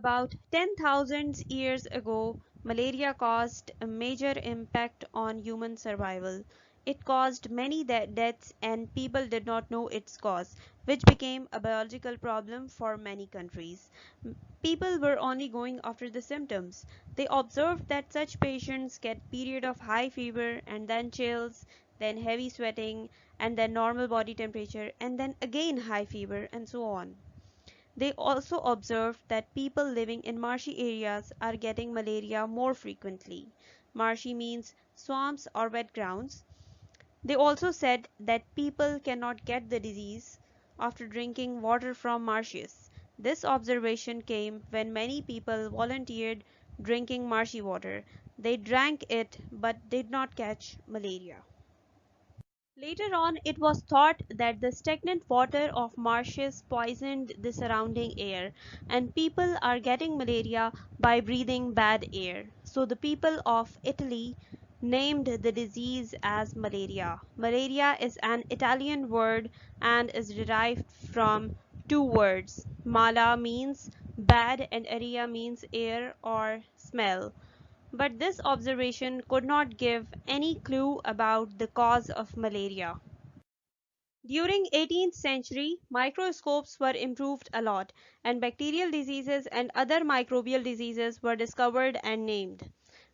About 10,000 years ago, malaria caused a major impact on human survival. It caused many deaths and people did not know its cause, which became a biological problem for many countries. People were only going after the symptoms. They observed that such patients get period of high fever and then chills, then heavy sweating, and then normal body temperature, and then again high fever, and so on. They also observed that people living in marshy areas are getting malaria more frequently. Marshy means swamps or wet grounds. They also said that people cannot get the disease after drinking water from marshes. This observation came when many people volunteered drinking marshy water. They drank it but did not catch malaria. Later on, it was thought that the stagnant water of marshes poisoned the surrounding air, and people are getting malaria by breathing bad air. So the people of Italy named the disease as malaria. Malaria is an Italian word and is derived from two words. Mala means bad and aria means air or smell. But this observation could not give any clue about the cause of malaria. During 18th century, microscopes were improved a lot, and bacterial diseases and other microbial diseases were discovered and named.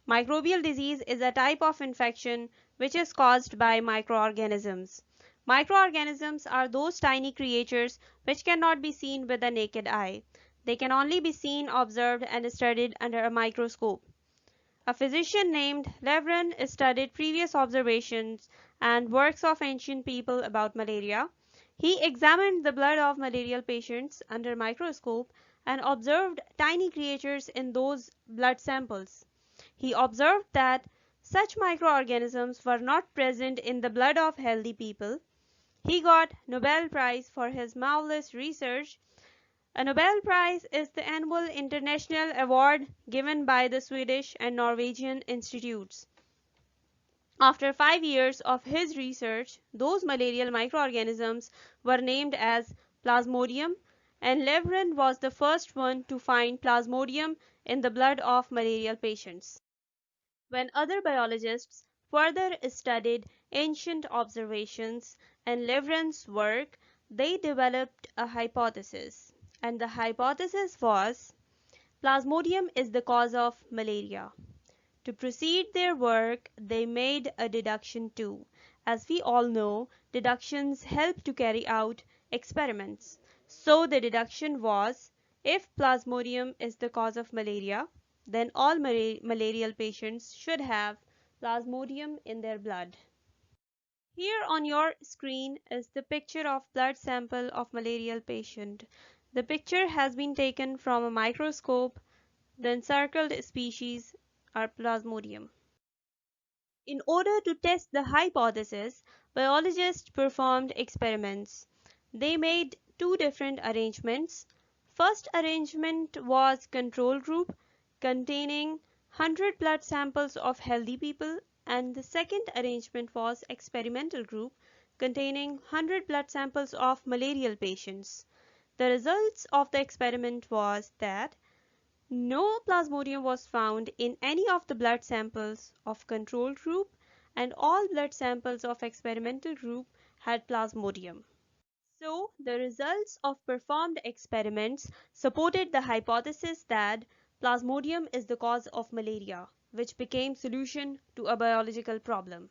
Microbial disease is a type of infection which is caused by microorganisms. Microorganisms are those tiny creatures which cannot be seen with the naked eye. They can only be seen, observed, and studied under a microscope. A physician named Leeuwen studied previous observations and works of ancient people about malaria. He examined the blood of malarial patients under a microscope and observed tiny creatures in those blood samples. He observed that such microorganisms were not present in the blood of healthy people. He got Nobel Prize for his marvelous research. A Nobel Prize is the annual international award given by the Swedish and Norwegian institutes. After 5 years of his research, those malarial microorganisms were named as Plasmodium, and Leeuwen was the first one to find Plasmodium in the blood of malarial patients. When other biologists further studied ancient observations and Leeuwen's work, they developed a hypothesis, and the hypothesis was Plasmodium is the cause of malaria. To proceed their work, they made a deduction too. As we all know, deductions help to carry out experiments. So the deduction was, if Plasmodium is the cause of malaria, then all malarial patients should have Plasmodium in their blood. Here on your screen is the picture of blood sample of malarial patient. The picture has been taken from a microscope. The encircled species are Plasmodium. In order to test the hypothesis, biologists performed experiments. They made two different arrangements. First arrangement was control group containing 100 blood samples of healthy people, and the second arrangement was experimental group containing 100 blood samples of malarial patients. The results of the experiment was that no Plasmodium was found in any of the blood samples of control group, and all blood samples of experimental group had Plasmodium. So, the results of performed experiments supported the hypothesis that Plasmodium is the cause of malaria, which became solution to a biological problem.